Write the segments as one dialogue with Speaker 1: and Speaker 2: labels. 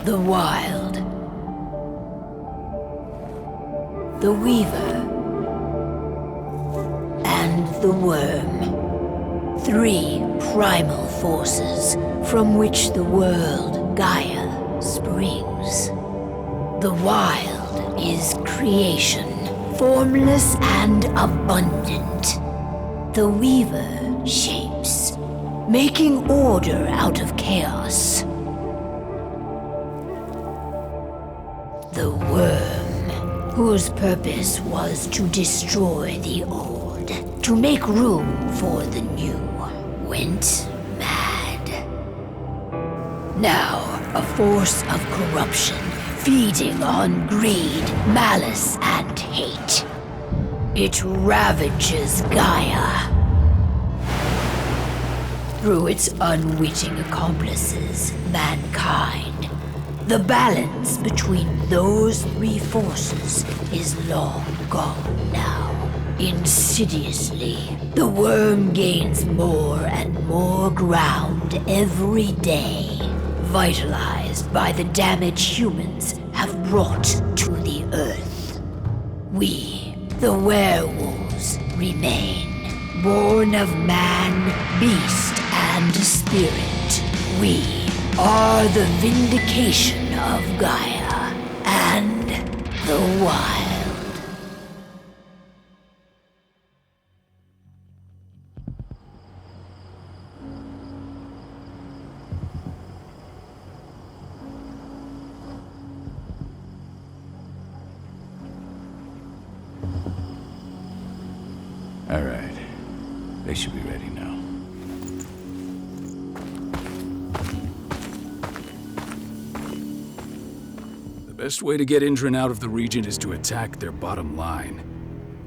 Speaker 1: The Wild. The Weaver. And the Worm. Three primal forces from which the world Gaia springs. The Wild is creation, formless and abundant. The Weaver shapes, making order out of chaos. The Worm, whose purpose was to destroy the old, to make room for the new, went mad. Now, a force of corruption, feeding on greed, malice, and hate. It ravages Gaia. Through its unwitting accomplices, mankind, the balance between those three forces is long gone now. Insidiously, the worm gains more and more ground every day, vitalized by the damage humans have brought to the earth. We, the werewolves, remain, born of man, beast, and spirit. We are the vindication of Gaia and the Wild.
Speaker 2: All right. They should be ready now.
Speaker 3: The best way to get Indran out of the region is to attack their bottom line.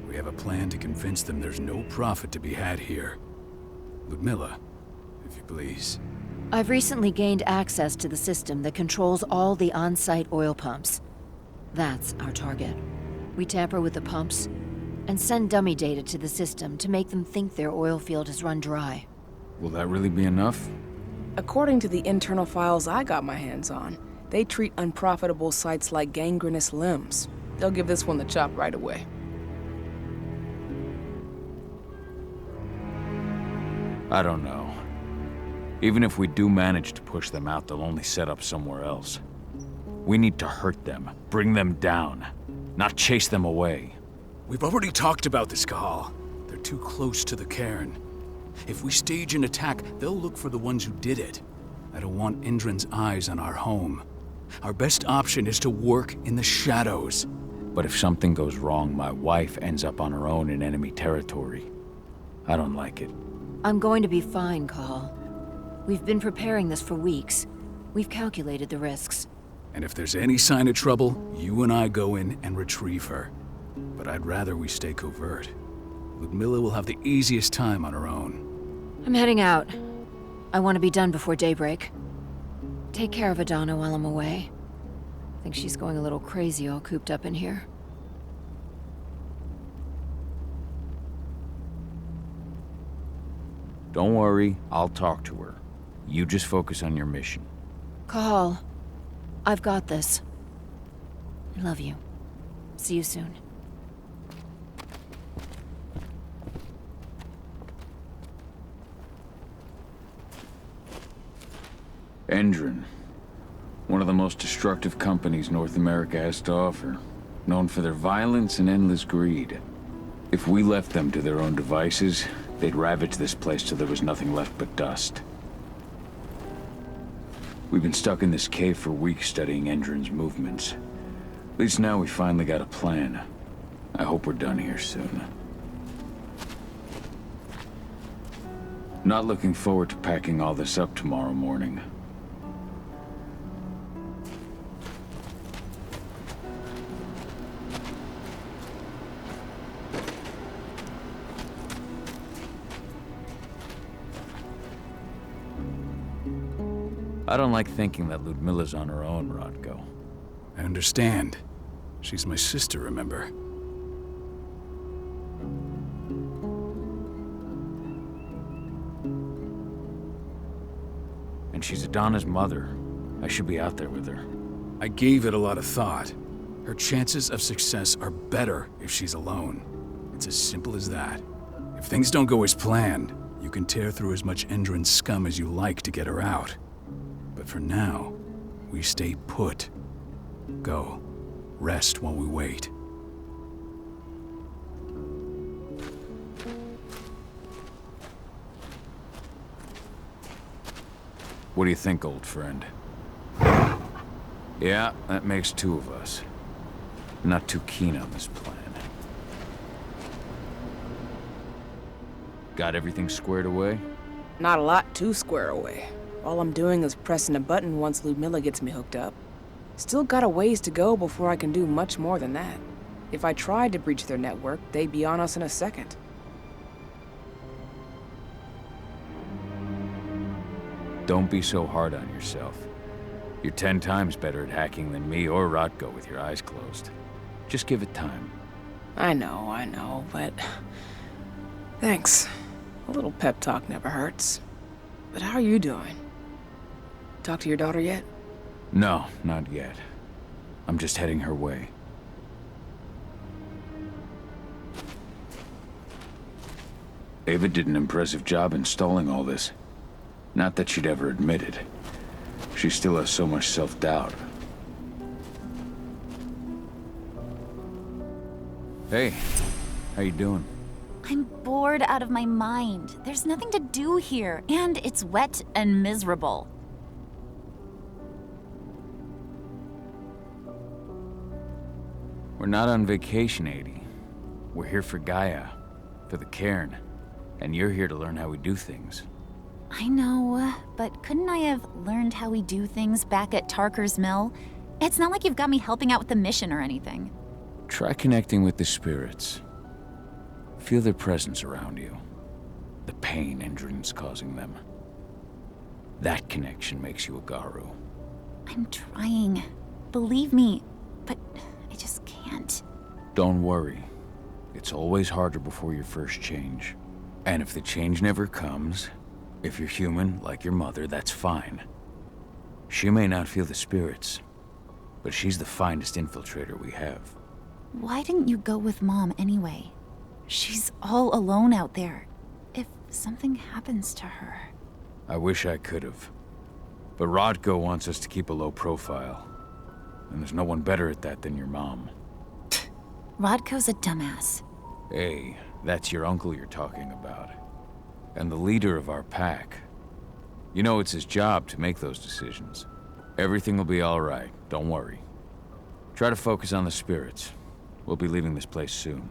Speaker 3: We have a plan to convince them there's no profit to be had here. Ludmilla, if you please.
Speaker 4: I've recently gained access to the system that controls all the on-site oil pumps. That's our target. We tamper with the pumps and send dummy data to the system to make them think their oil field has run dry.
Speaker 2: Will that really be enough?
Speaker 5: According to the internal files I got my hands on, they treat unprofitable sites like gangrenous limbs. They'll give this one the chop right away.
Speaker 2: I don't know. Even if we do manage to push them out, they'll only set up somewhere else. We need to hurt them, bring them down, not chase them away.
Speaker 3: We've already talked about this, Kahal. They're too close to the cairn. If we stage an attack, they'll look for the ones who did it. I don't want Indran's eyes on our home. Our best option is to work in the shadows.
Speaker 2: But if something goes wrong, my wife ends up on her own in enemy territory. I don't like it.
Speaker 4: I'm going to be fine, Kahal. We've been preparing this for weeks. We've calculated the risks.
Speaker 3: And if there's any sign of trouble, you and I go in and retrieve her. But I'd rather we stay covert. Ludmilla will have the easiest time on her own.
Speaker 4: I'm heading out. I want to be done before daybreak. Take care of Adana while I'm away. I think she's going a little crazy all cooped up in here.
Speaker 2: Don't worry, I'll talk to her. You just focus on your mission.
Speaker 4: Kahal, I've got this. I love you. See you soon.
Speaker 2: Indran. One of the most destructive companies North America has to offer. Known for their violence and endless greed. If we left them to their own devices, they'd ravage this place till there was nothing left but dust. We've been stuck in this cave for weeks studying Indran's movements. At least now we finally got a plan. I hope we're done here soon. Not looking forward to packing all this up tomorrow morning. I don't like thinking that Ludmilla's on her own, Rodko.
Speaker 3: I understand. She's my sister, remember?
Speaker 2: And she's Adana's mother. I should be out there with her.
Speaker 3: I gave it a lot of thought. Her chances of success are better if she's alone. It's as simple as that. If things don't go as planned, you can tear through as much Indran scum as you like to get her out. But for now, we stay put. Go. Rest while we wait.
Speaker 2: What do you think, old friend? Yeah, that makes two of us. Not too keen on this plan. Got everything squared away?
Speaker 5: Not a lot to square away. All I'm doing is pressing a button once Ludmilla gets me hooked up. Still got a ways to go before I can do much more than that. If I tried to breach their network, they'd be on us in a second.
Speaker 2: Don't be so hard on yourself. You're 10 times better at hacking than me or Rodko with your eyes closed. Just give it time.
Speaker 5: I know, but... Thanks. A little pep talk never hurts. But how are you doing? Talk to your daughter yet?
Speaker 2: No, not yet. I'm just heading her way. Ava did an impressive job installing all this. Not that she'd ever admit it. She still has so much self-doubt. Hey, how you doing?
Speaker 6: I'm bored out of my mind. There's nothing to do here, and it's wet and miserable.
Speaker 2: We're not on vacation, 80. We're here for Gaia. for the cairn. And you're here to learn how we do things.
Speaker 6: I know, but couldn't I have learned how we do things back at Tarker's Mill? It's not like you've got me helping out with the mission or anything.
Speaker 2: Try connecting with the spirits. Feel their presence around you. The pain Endron's causing them. That connection makes you a Garu.
Speaker 6: I'm trying. Believe me, but I just can't.
Speaker 2: Don't worry. It's always harder before your first change. And if the change never comes, if you're human, like your mother, that's fine. She may not feel the spirits, but she's the finest infiltrator we have.
Speaker 6: Why didn't you go with Mom anyway? She's all alone out there. If something happens to her...
Speaker 2: I wish I could've. But Rodko wants us to keep a low profile. And there's no one better at that than your mom.
Speaker 6: Rodko's a dumbass.
Speaker 2: Hey, that's your uncle you're talking about. And the leader of our pack. You know it's his job to make those decisions. Everything will be all right, don't worry. Try to focus on the spirits. We'll be leaving this place soon.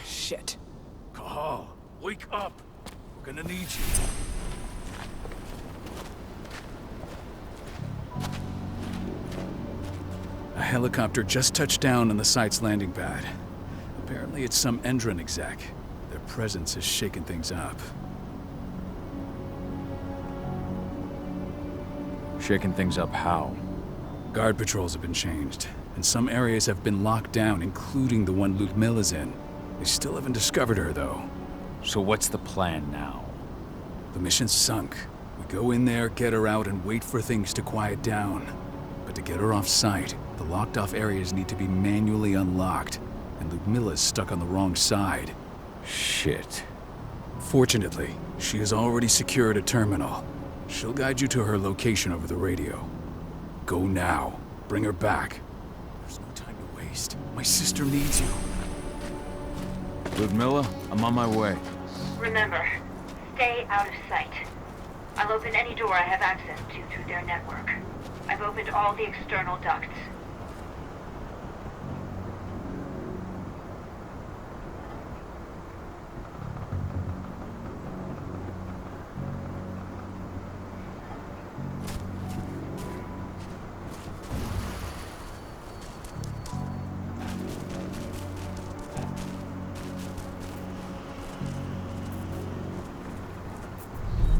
Speaker 5: Shit.
Speaker 3: Cahal, wake up! We're gonna need you. A helicopter just touched down on the site's landing pad. Apparently it's some Endron exec. Their presence has shaken things up.
Speaker 2: Shaking things up how?
Speaker 3: Guard patrols have been changed, and some areas have been locked down, including the one Ludmilla's in. They still haven't discovered her, though.
Speaker 2: So what's the plan now?
Speaker 3: The mission's sunk. We go in there, get her out, and wait for things to quiet down. But to get her off site, the locked-off areas need to be manually unlocked, and Ludmilla's stuck on the wrong side.
Speaker 2: Shit.
Speaker 3: Fortunately, she has already secured a terminal. She'll guide you to her location over the radio. Go now. Bring her back. There's no time to waste. My sister needs you.
Speaker 2: Ludmilla, I'm on my way.
Speaker 1: Remember, stay out of sight. I'll open any door I have access to through their network. I've opened all the external ducts.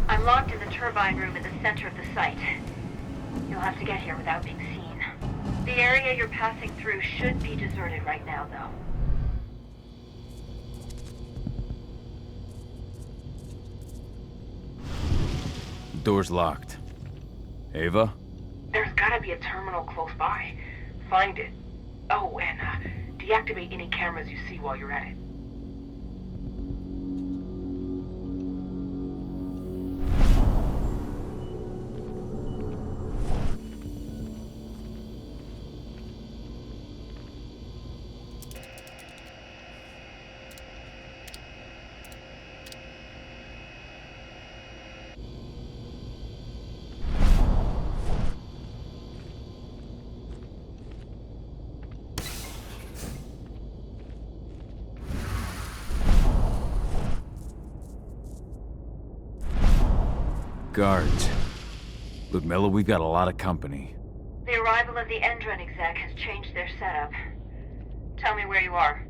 Speaker 1: I'm locked in the turbine room in the center of the site. You'll have to get here without being seen. The area you're passing through should be deserted right now, though.
Speaker 2: The door's locked. Ava?
Speaker 1: There's gotta be a terminal close by. Find it. Oh, and deactivate any cameras you see while you're at it.
Speaker 2: Guards. Ludmilla, we've got a lot of company.
Speaker 1: The arrival of the Endron exec has changed their setup. Tell me where you are.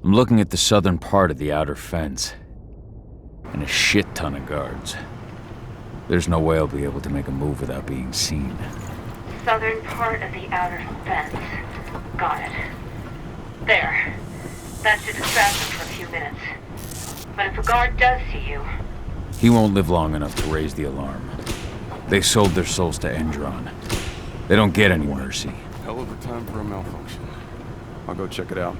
Speaker 2: I'm looking at the southern part of the outer fence. And a shit ton of guards. There's no way I'll be able to make a move without being seen.
Speaker 1: Southern part of the outer fence. Got it. There. That should distract them for a few minutes. But if a guard does see you...
Speaker 2: He won't live long enough to raise the alarm. They sold their souls to Endron. They don't get any mercy.
Speaker 7: Hell of a time for a malfunction. I'll go check it out.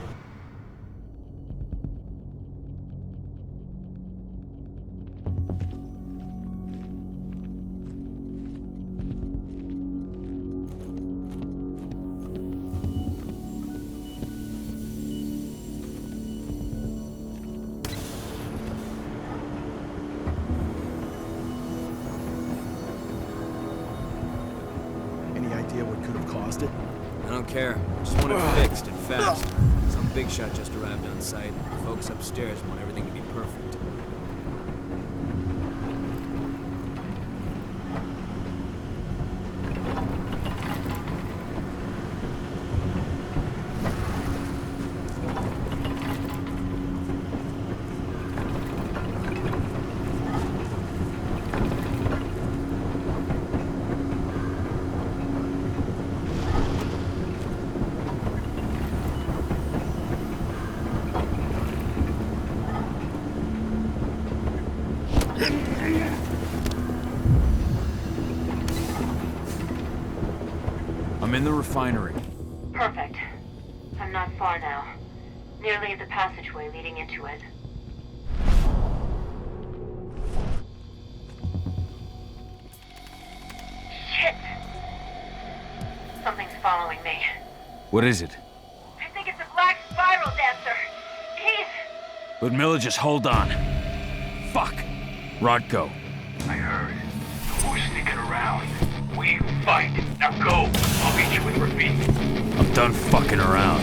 Speaker 8: care. Just want it fixed and fast. Some big shot just arrived on site. The folks upstairs want everything to be perfect.
Speaker 2: I'm in the refinery.
Speaker 1: Perfect. I'm not far now. Nearly at the passageway leading into it. Shit! Something's following me.
Speaker 2: What is it?
Speaker 1: I think it's a black spiral dancer. He's...
Speaker 2: Ludmilla, just hold on. Fuck! Rodko.
Speaker 9: I heard. Who's sneaking around? We fight. Now go. I'll meet you with Rafik.
Speaker 2: I'm done fucking around.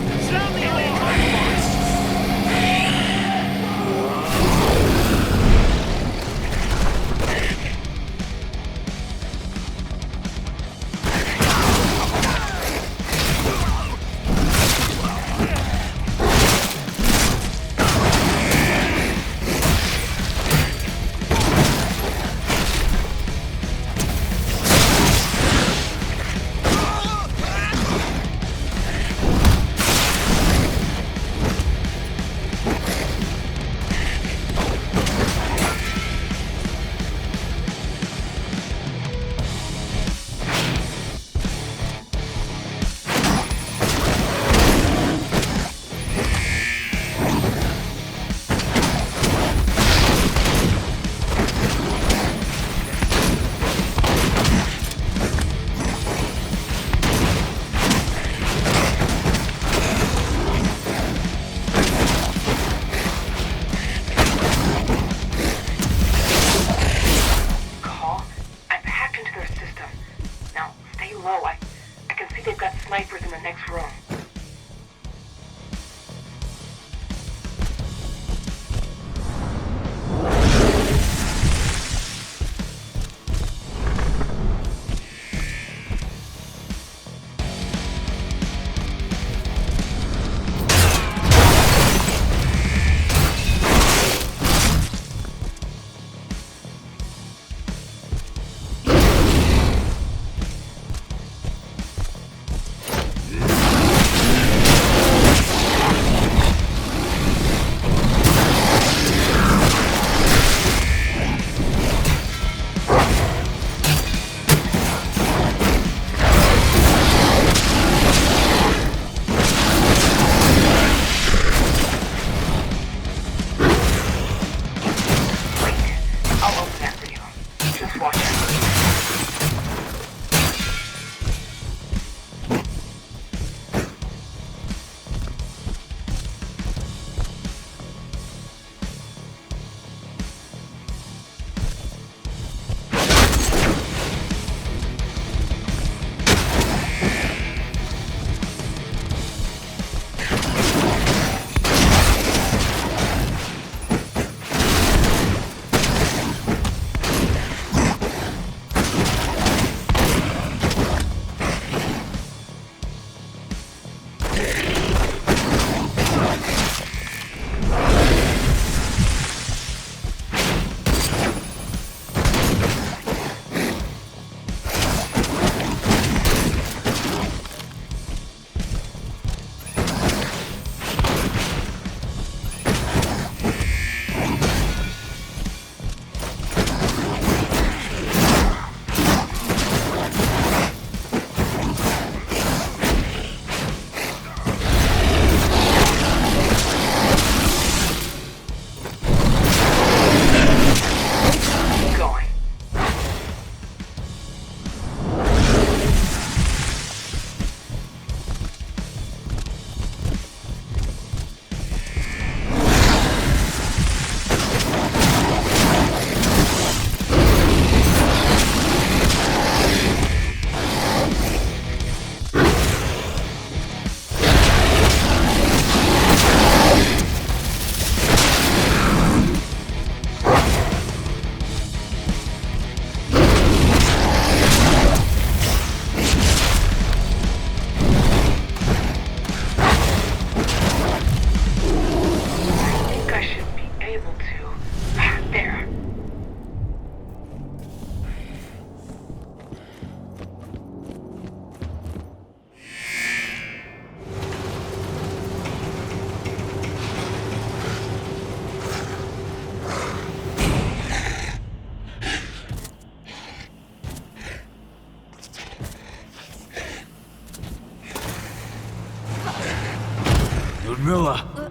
Speaker 3: Ludmilla!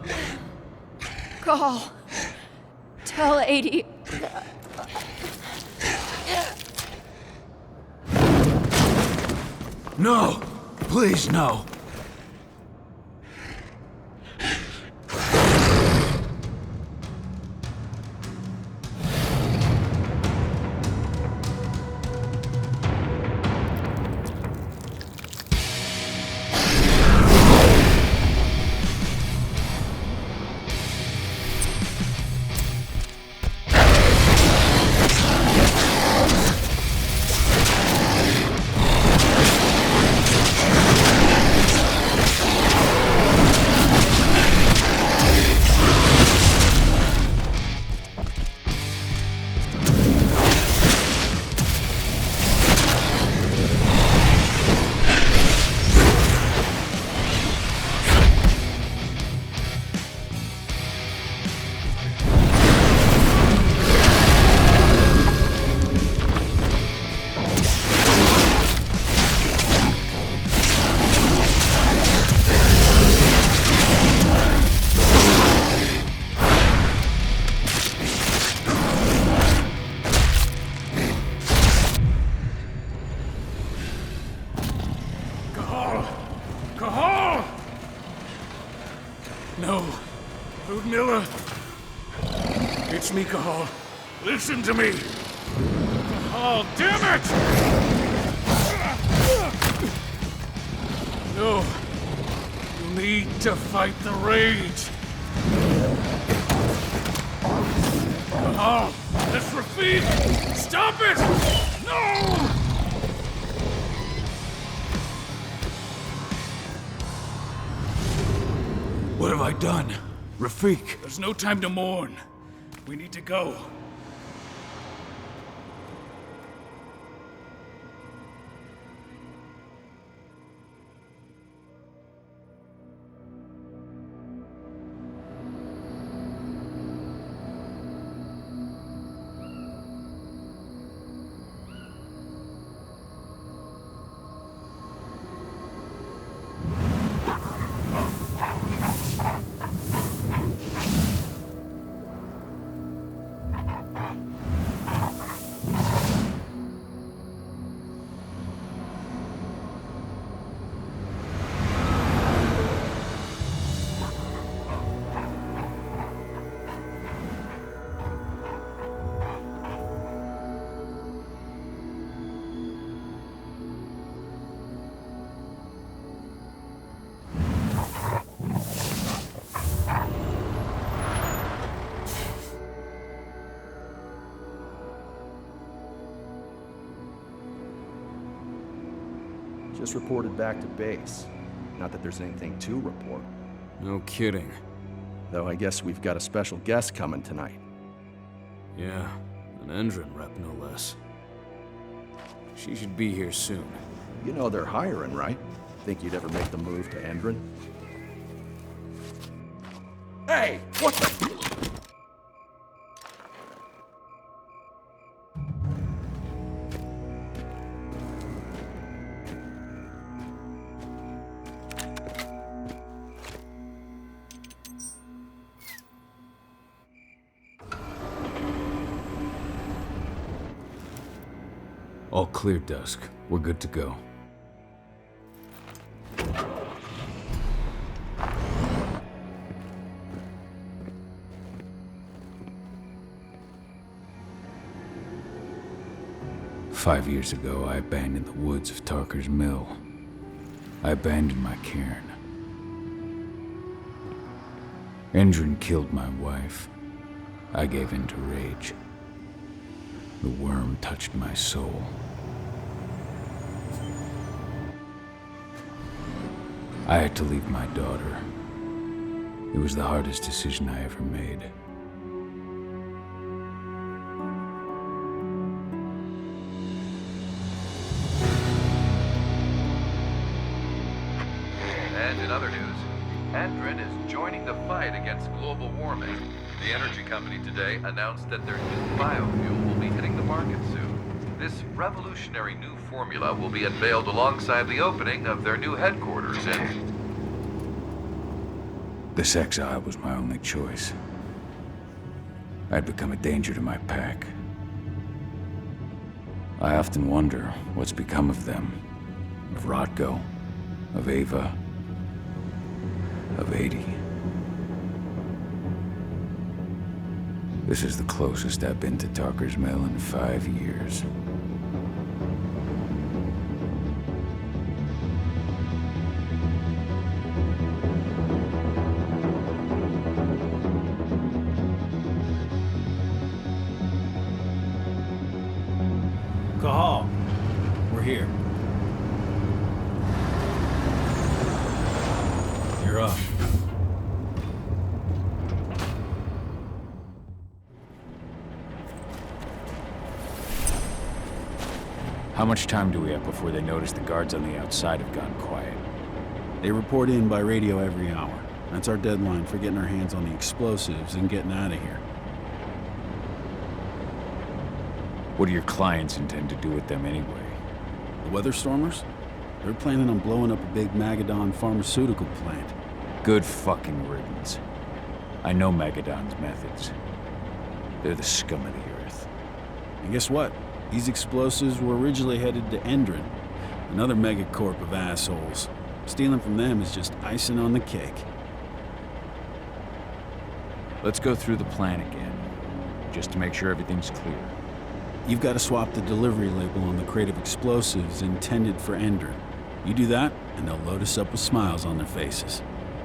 Speaker 4: Call. Tell 80.
Speaker 3: No! Please, no! No. Ludmilla. It's me, Cahal. Listen to me. Cahal, damn it! No. You need to fight the rage. Cahal, that's Rafik! Stop it! No! What have I done? Rafik! There's no time to mourn. We need to go.
Speaker 10: Just reported back to base. Not that there's anything to report.
Speaker 8: No kidding.
Speaker 10: Though I guess we've got a special guest coming tonight.
Speaker 8: Yeah, an Endron rep no less. She should be here soon.
Speaker 10: You know they're hiring, right? Think you'd ever make the move to Endron? Hey! What the...
Speaker 2: All clear, Dusk. We're good to go. "5 years ago, I abandoned the woods of Tarker's Mill. I abandoned my cairn. Endron killed my wife. I gave in to rage. The worm touched my soul. I had to leave my daughter. It was the hardest decision I ever made.
Speaker 11: And in other news, Endron is joining the fight against global warming. The energy company today announced that their new biofuel will be hitting the market soon. This revolutionary new formula will be unveiled alongside the opening of their new headquarters in...
Speaker 2: This exile was my only choice. I'd become a danger to my pack. I often wonder what's become of them. Of Rodko, of Ava, of 80. This is the closest I've been to Tarker's Mill in 5 years.
Speaker 3: Cahal, we're here. You're up.
Speaker 2: How much time do we have before they notice the guards on the outside have gone quiet?
Speaker 10: They report in by radio every hour. That's our deadline for getting our hands on the explosives and getting out of here.
Speaker 2: What do your clients intend to do with them anyway?
Speaker 10: The Weatherstormers? They're planning on blowing up a big Magadon pharmaceutical plant.
Speaker 2: Good fucking riddance. I know Magadon's methods. They're the scum of the earth.
Speaker 10: And guess what? These explosives were originally headed to Endron, another megacorp of assholes. Stealing from them is just icing on the cake.
Speaker 2: Let's go through the plan again, just to make sure everything's clear.
Speaker 10: You've got to swap the delivery label on the crate of explosives intended for Endron. You do that, and they'll load us up with smiles on their faces.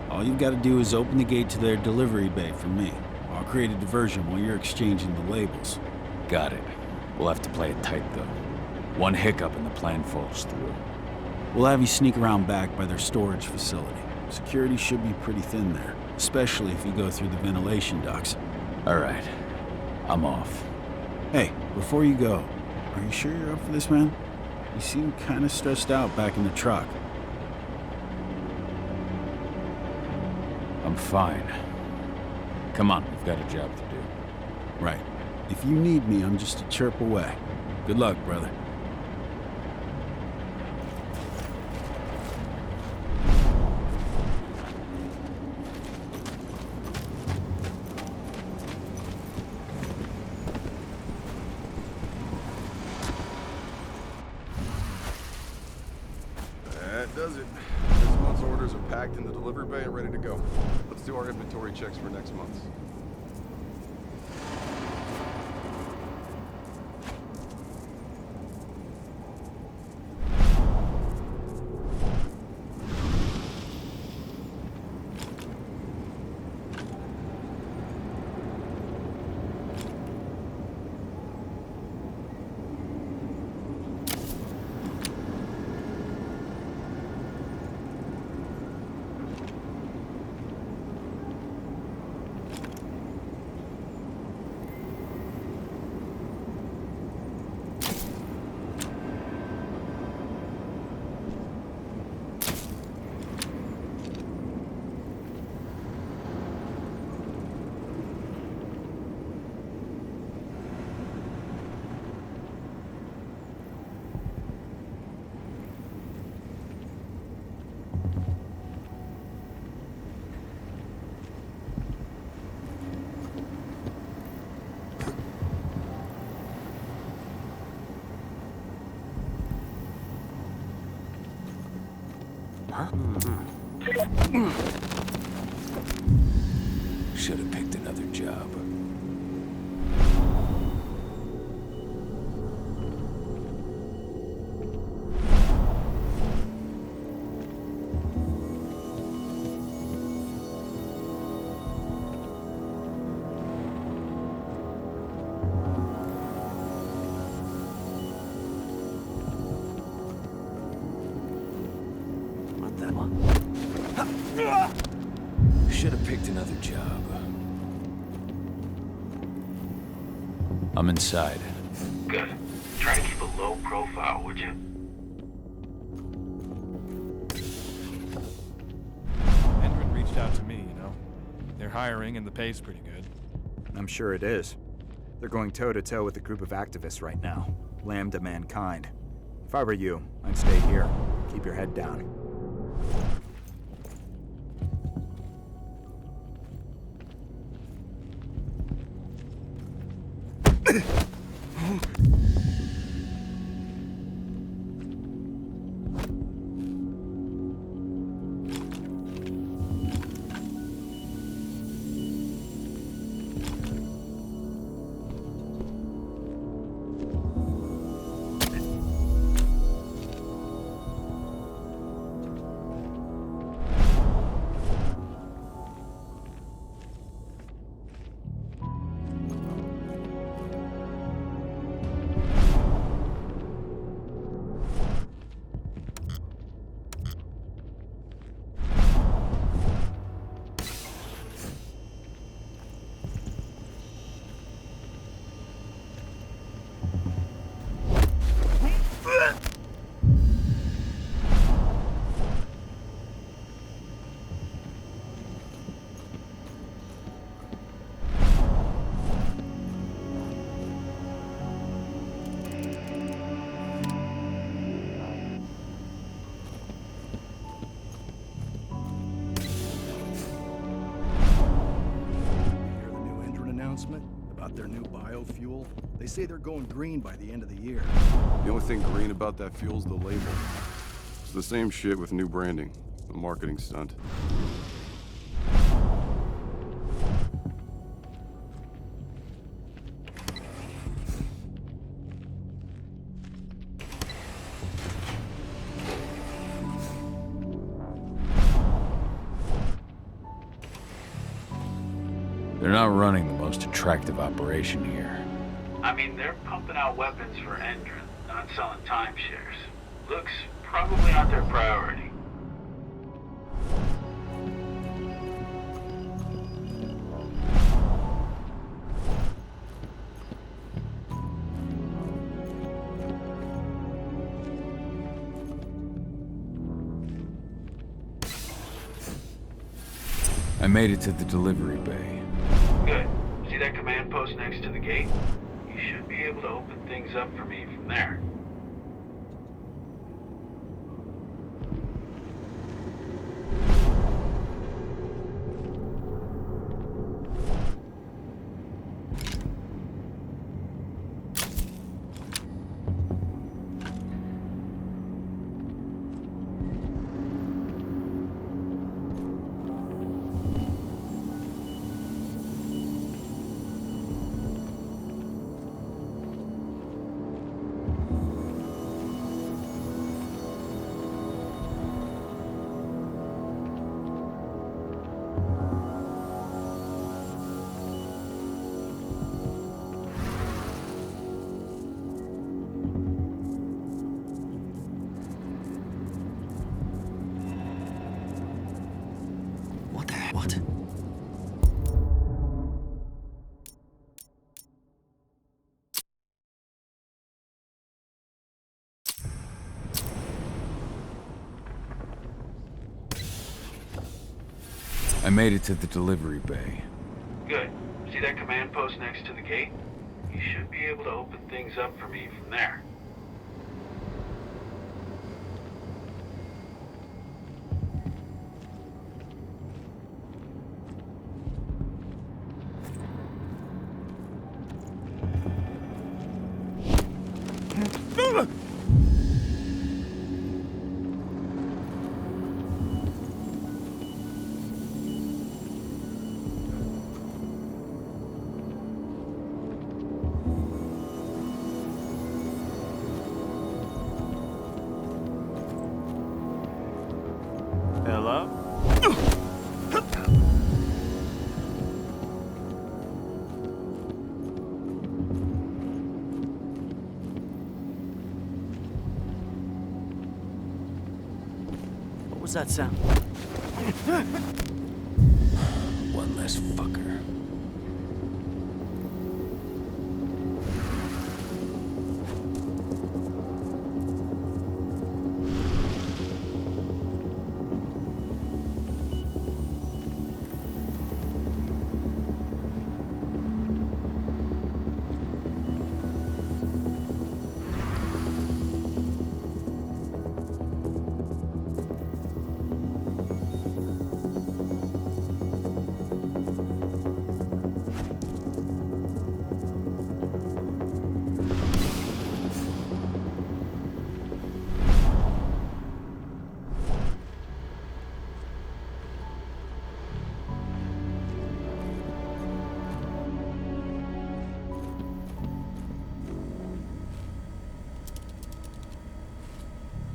Speaker 10: All you've got to do is open the gate to their delivery bay for me. I'll create a diversion while you're exchanging the labels.
Speaker 2: Got it. We'll have to play it tight, though. One hiccup and the plan falls through.
Speaker 10: We'll have you sneak around back by their storage facility. Security should be pretty thin there, especially if you go through the ventilation ducts.
Speaker 2: All right. I'm off.
Speaker 10: Hey, before you go, are you sure you're up for this, man? You seem kind of stressed out back in the truck.
Speaker 2: I'm fine. Come on, we've got a job to do.
Speaker 10: Right. If you need me, I'm just a chirp away. Good luck, brother.
Speaker 7: That does it. This month's orders are packed in the delivery bay and ready to go. Let's do our inventory checks for next month's.
Speaker 2: Should have picked another job. Should have picked another job. I'm inside.
Speaker 9: Good. Try to keep a low profile, would you?
Speaker 12: Endron reached out to me, you know. They're hiring and the pay's pretty good.
Speaker 13: I'm sure it is. They're going toe-to-toe with a group of activists right now. Lambda mankind. If I were you, I'd stay here. Keep your head down.
Speaker 14: About their new biofuel? They say they're going green by the end of the year.
Speaker 7: The only thing green about that fuel's the label. It's the same shit with new branding. A marketing stunt.
Speaker 2: They're not running the most attractive operation here.
Speaker 9: I mean, they're pumping out weapons for Endron, not selling timeshares. Looks probably not their priority.
Speaker 2: I made it to the delivery bay.
Speaker 9: Good. See that command post next to the gate? You should be able to open things up for me from there.
Speaker 14: What?
Speaker 2: I made it to the delivery bay.
Speaker 9: Good. See that command post next to the gate? You should be able to open things up for me from there.
Speaker 12: Hello?
Speaker 15: What was that sound?
Speaker 2: One less fucker.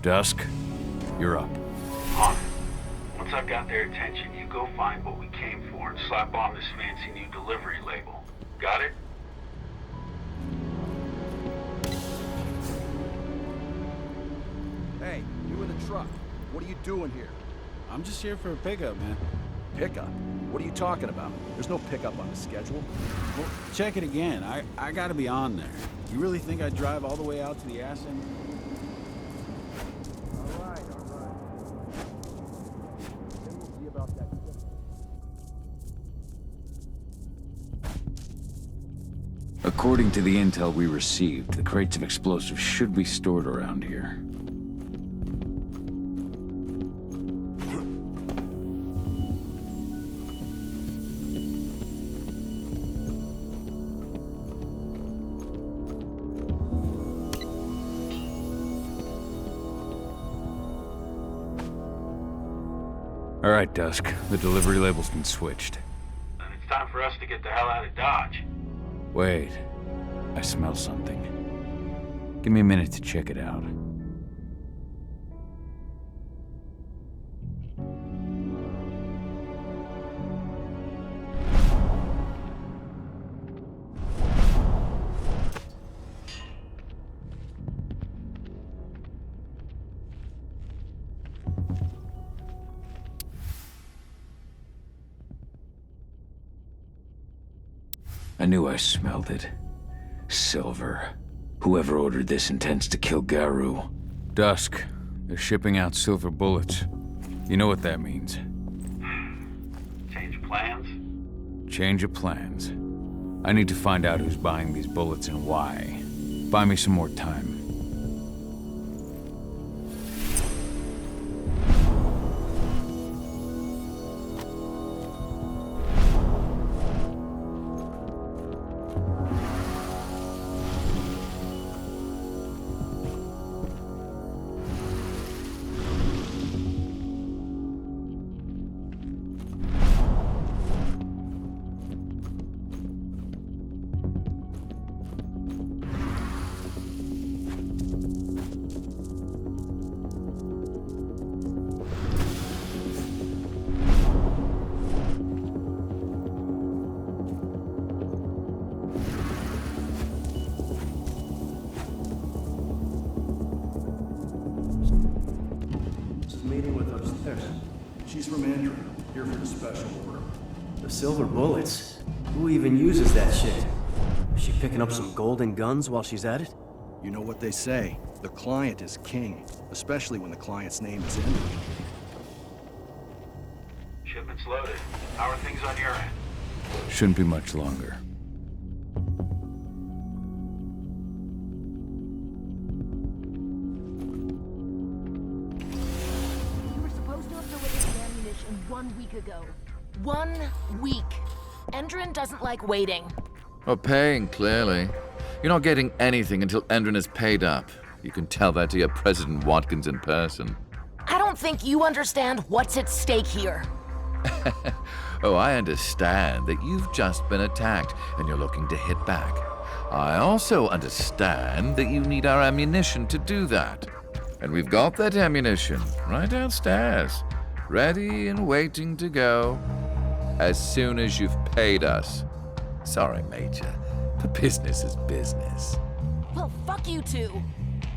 Speaker 2: Dusk, you're up.
Speaker 9: On it. Once I've got their attention, you go find what we came for and slap on this fancy new delivery label. Got it?
Speaker 14: Hey, you in the truck. What are you doing here?
Speaker 10: I'm just here for a pickup, man.
Speaker 14: Pickup? What are you talking about? There's no pickup on the schedule.
Speaker 10: Well, check it again. I gotta be on there. You really think I'd drive all the way out to the ass end?
Speaker 14: All right. Then we'll see about that.
Speaker 2: According to the intel we received, the crates of explosives should be stored around here. All right, Dusk. The delivery label's been switched.
Speaker 9: Then it's time for us to get the hell out of Dodge.
Speaker 2: Wait. I smell something. Give me a minute to check it out. I knew I smelled it. Silver. Whoever ordered this intends to kill Garu. Dusk. They're shipping out silver bullets. You know what that means.
Speaker 9: Change of plans?
Speaker 2: Change of plans. I need to find out who's buying these bullets and why. Buy me some more time.
Speaker 16: She's from Andrew, here for the special order. The silver bullets? Who even uses that shit? Is she picking up some golden guns while she's at it?
Speaker 14: You know what they say, the client is king, especially when the client's name is in it.
Speaker 9: Shipment's loaded. How are things on your end?
Speaker 2: Shouldn't be much longer.
Speaker 17: You were supposed to have delivered the ammunition 1 week ago. 1 week. Endron doesn't like waiting.
Speaker 11: Well, paying, clearly. You're not getting anything until Endron is paid up. You can tell that to your President Watkins in person.
Speaker 17: I don't think you understand what's at stake here.
Speaker 11: Oh, I understand that you've just been attacked and you're looking to hit back. I also understand that you need our ammunition to do that. And we've got that ammunition right downstairs, ready and waiting to go as soon as you've paid us. Sorry, Major, but business is business.
Speaker 17: Well, fuck you two.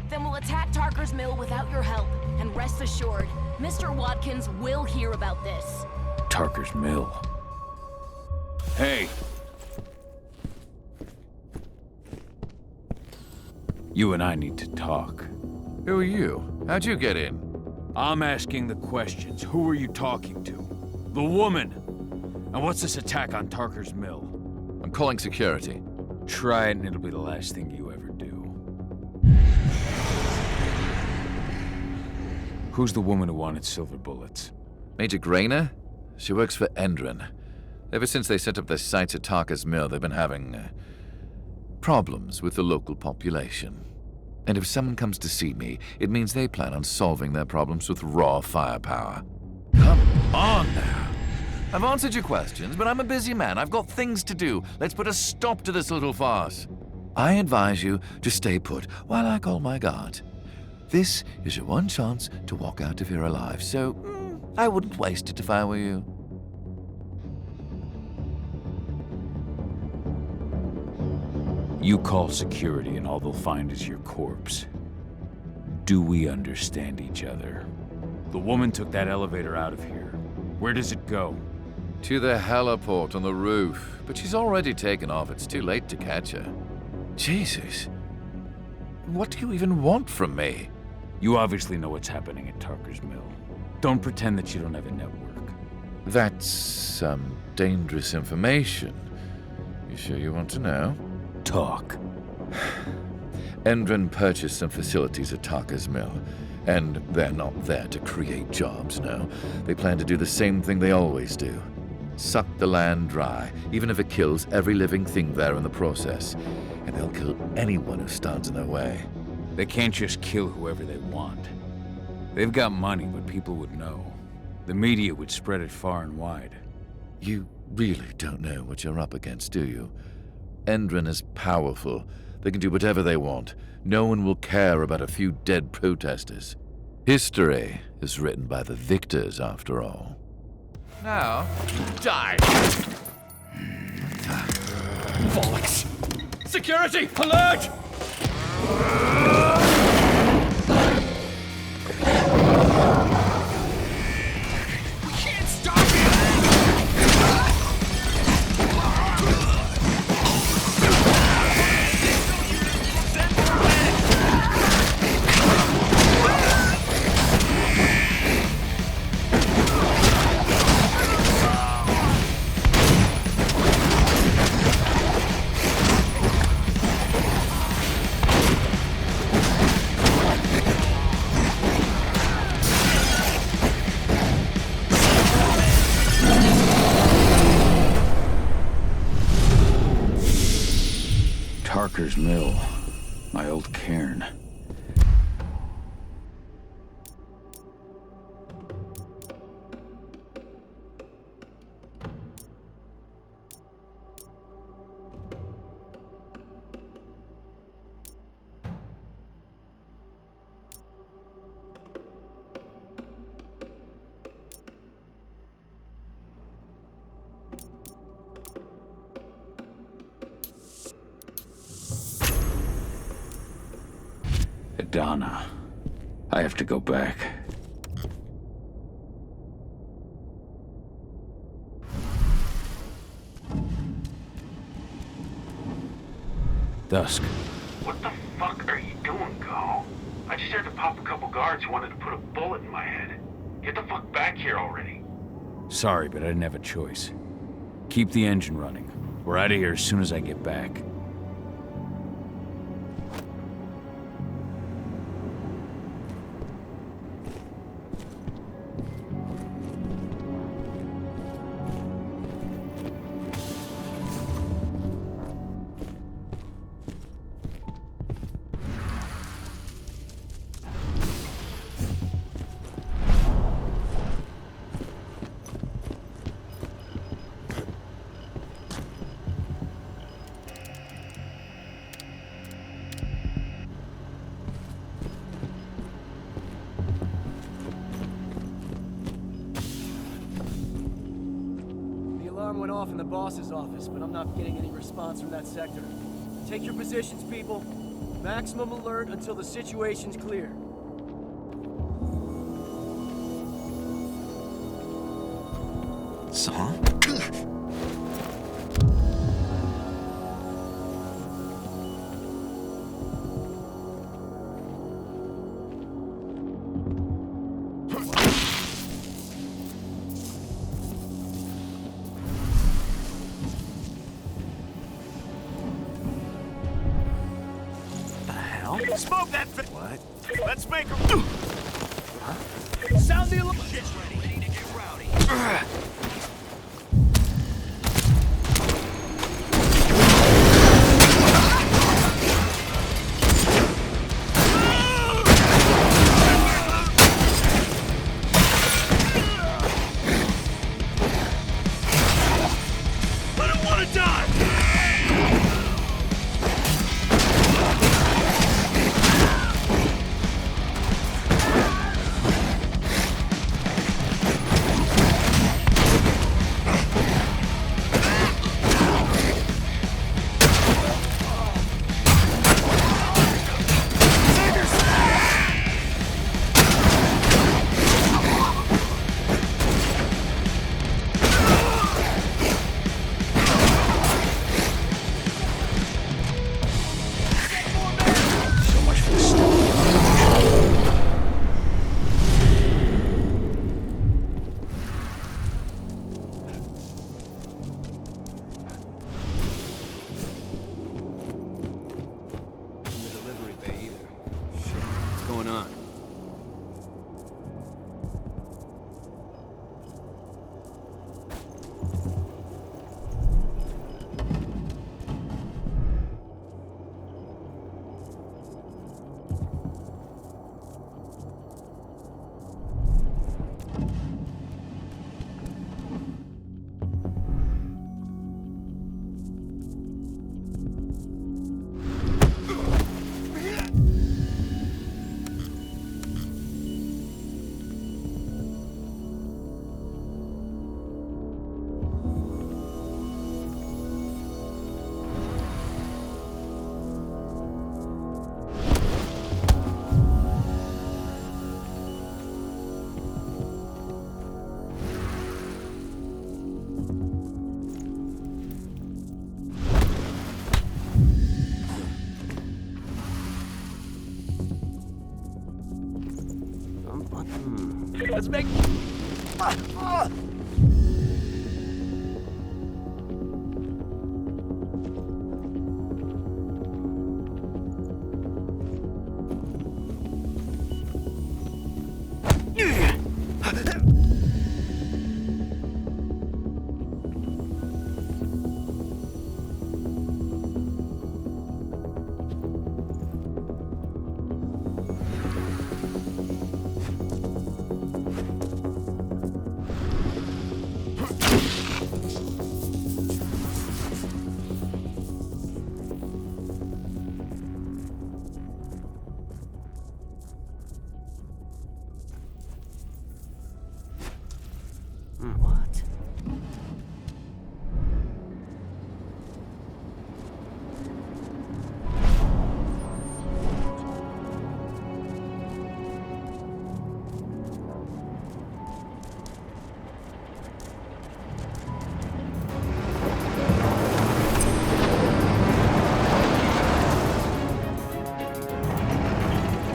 Speaker 17: Then we'll attack Tarker's Mill without your help. And rest assured, Mr. Watkins will hear about this.
Speaker 2: Tarker's Mill. Hey! You and I need to talk.
Speaker 11: Who are you? How'd you get in?
Speaker 2: I'm asking the questions. Who are you talking to? The woman! And what's this attack on Tarker's Mill?
Speaker 11: I'm calling security.
Speaker 2: Try it and it'll be the last thing you ever do. Who's the woman who wanted silver bullets?
Speaker 11: Major Grainer? She works for Endron. Ever since they set up their sights at Tarker's Mill, they've been having problems with the local population. And if someone comes to see me, it means they plan on solving their problems with raw firepower. Come on now. I've answered your questions, but I'm a busy man. I've got things to do. Let's put a stop to this little farce. I advise you to stay put while I call my guard. This is your one chance to walk out of here alive, so I wouldn't waste it if I were you.
Speaker 2: You call security and all they'll find is your corpse. Do we understand each other? The woman took that elevator out of here. Where does it go?
Speaker 11: To the heliport on the roof. But she's already taken off. It's too late to catch her. Jesus. What do you even want from me?
Speaker 2: You obviously know what's happening at Tarker's Mill. Don't pretend that you don't have a network.
Speaker 11: That's some dangerous information. You sure you want to know?
Speaker 2: Talk.
Speaker 11: Endron purchased some facilities at Tarker's Mill, and they're not there to create jobs, no. They plan to do the same thing they always do. Suck the land dry, even if it kills every living thing there in the process. And they'll kill anyone who stands in their way.
Speaker 2: They can't just kill whoever they want. They've got money, but people would know. The media would spread it far and wide.
Speaker 18: You really don't know what you're up against, do you? Endron is powerful. They can do whatever they want. No one will care about a few dead protesters. History is written by the victors, after all.
Speaker 11: Now, die!
Speaker 19: Bollocks! Security, alert! We can't stop
Speaker 2: Tarker's Mill, my old cairn. Donna, I have to go back. Dusk.
Speaker 9: What the fuck are you doing, Go? I just had to pop a couple guards who wanted to put a bullet in my head. Get the fuck back here already.
Speaker 2: Sorry, but I didn't have a choice. Keep the engine running. We're out of here as soon as I get back.
Speaker 16: Went off in the boss's office, but I'm not getting any response from that sector. Take your positions, people. Maximum alert until the situation's clear.
Speaker 19: Saw? Smoke that thing! What? Let's make her... Huh? Sound the alarm! Shit's ready. Ready to get rowdy. I don't want to die! Let's make...
Speaker 16: What?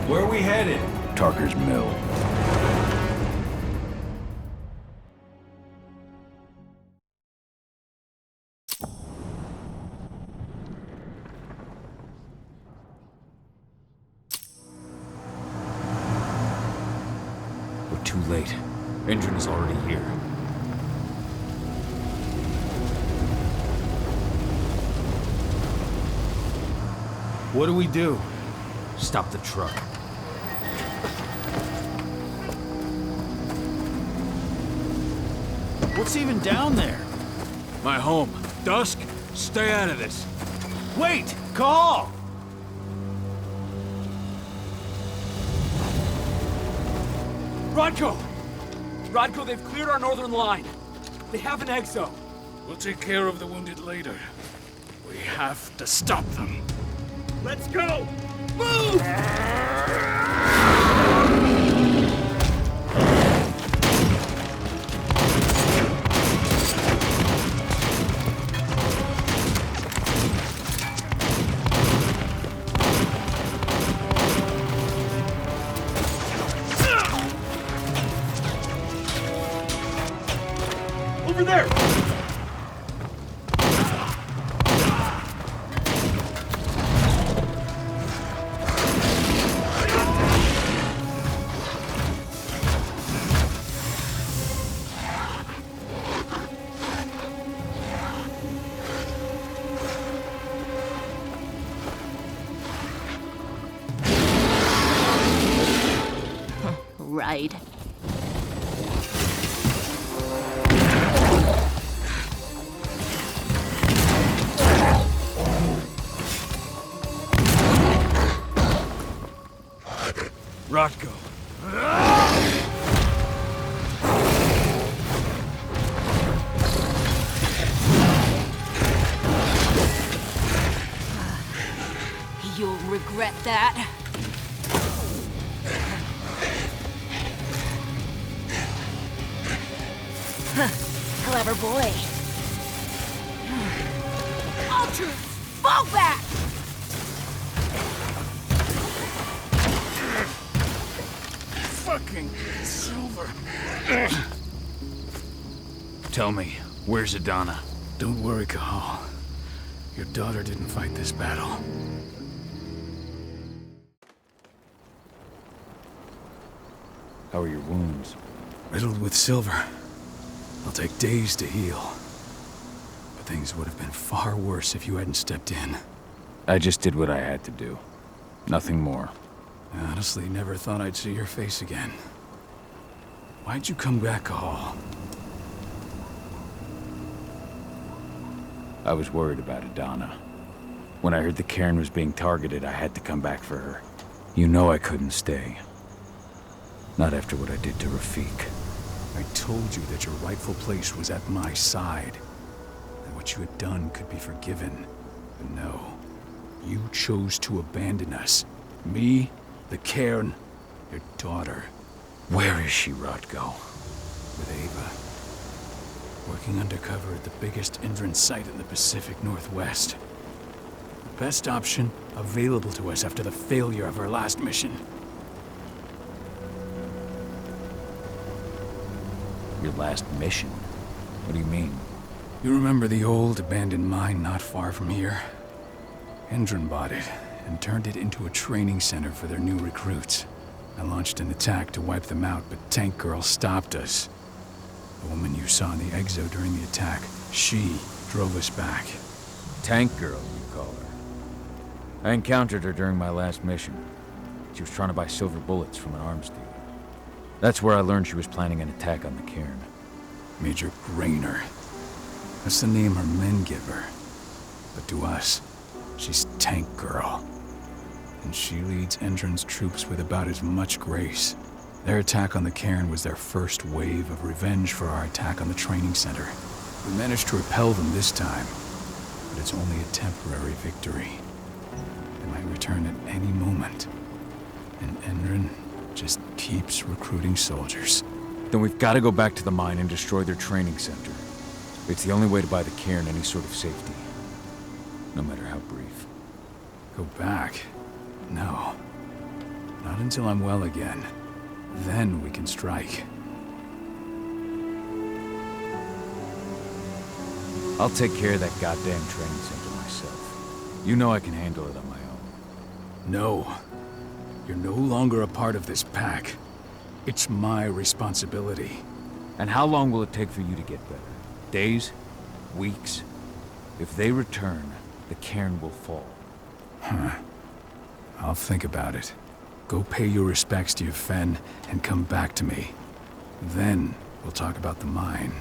Speaker 3: Where are we headed?
Speaker 2: Tarker's Mill.
Speaker 3: We're too late. Endrin is already here.
Speaker 10: What do we do?
Speaker 3: Stop the truck.
Speaker 10: What's even down there?
Speaker 3: My home. Dusk, stay out of this.
Speaker 10: Wait! Call!
Speaker 19: Rodko! Rodko, they've cleared our northern line. They have an exo.
Speaker 3: We'll take care of the wounded later. We have to stop them.
Speaker 19: Let's go! Move! Over there!
Speaker 6: Right.
Speaker 3: Rodko.
Speaker 17: You'll regret that. Clever boy. All troops, fall back!
Speaker 3: Fucking Silver. Tell me, where's Adana? Don't worry, Cahal. Your daughter didn't fight this battle.
Speaker 2: How are your wounds?
Speaker 3: Riddled with silver. It'll take days to heal. But things would have been far worse if you hadn't stepped in.
Speaker 2: I just did what I had to do. Nothing more.
Speaker 3: I honestly never thought I'd see your face again. Why'd you come back, Cahal?
Speaker 2: I was worried about Adana. When I heard the cairn was being targeted, I had to come back for her. You know I couldn't stay. Not after what I did to Rafik.
Speaker 3: I told you that your rightful place was at my side. That what you had done could be forgiven. But no. You chose to abandon us. Me, the cairn, your daughter.
Speaker 2: Where is she, Rodko?
Speaker 3: With Ava. Working undercover at the biggest Endrin site in the Pacific Northwest. The best option available to us after the failure of our last mission.
Speaker 2: Your last mission? What do you mean?
Speaker 3: You remember the old abandoned mine not far from here? Endron bought it and turned it into a training center for their new recruits. I launched an attack to wipe them out, but Tank Girl stopped us. The woman you saw in the exo during the attack, she drove us back.
Speaker 2: Tank Girl, you call her. I encountered her during my last mission. She was trying to buy silver bullets from an arms dealer. That's where I learned she was planning an attack on the cairn.
Speaker 3: Major Grainer. That's the name her men give her. But to us, she's Tank Girl. And she leads Endron's troops with about as much grace. Their attack on the cairn was their first wave of revenge for our attack on the training center. We managed to repel them this time, but it's only a temporary victory. They might return at any moment. And Endron just keeps recruiting soldiers.
Speaker 2: Then we've got to go back to the mine and destroy their training center. It's the only way to buy the cairn any sort of safety. No matter how brief.
Speaker 3: Go back? No. Not until I'm well again. Then we can strike.
Speaker 2: I'll take care of that goddamn training center myself. You know I can handle it on my own.
Speaker 3: No. You're no longer a part of this pack. It's my responsibility.
Speaker 2: And how long will it take for you to get better? Days? Weeks? If they return, the cairn will fall.
Speaker 3: Huh. I'll think about it. Go pay your respects to your Fen and come back to me. Then we'll talk about the mine.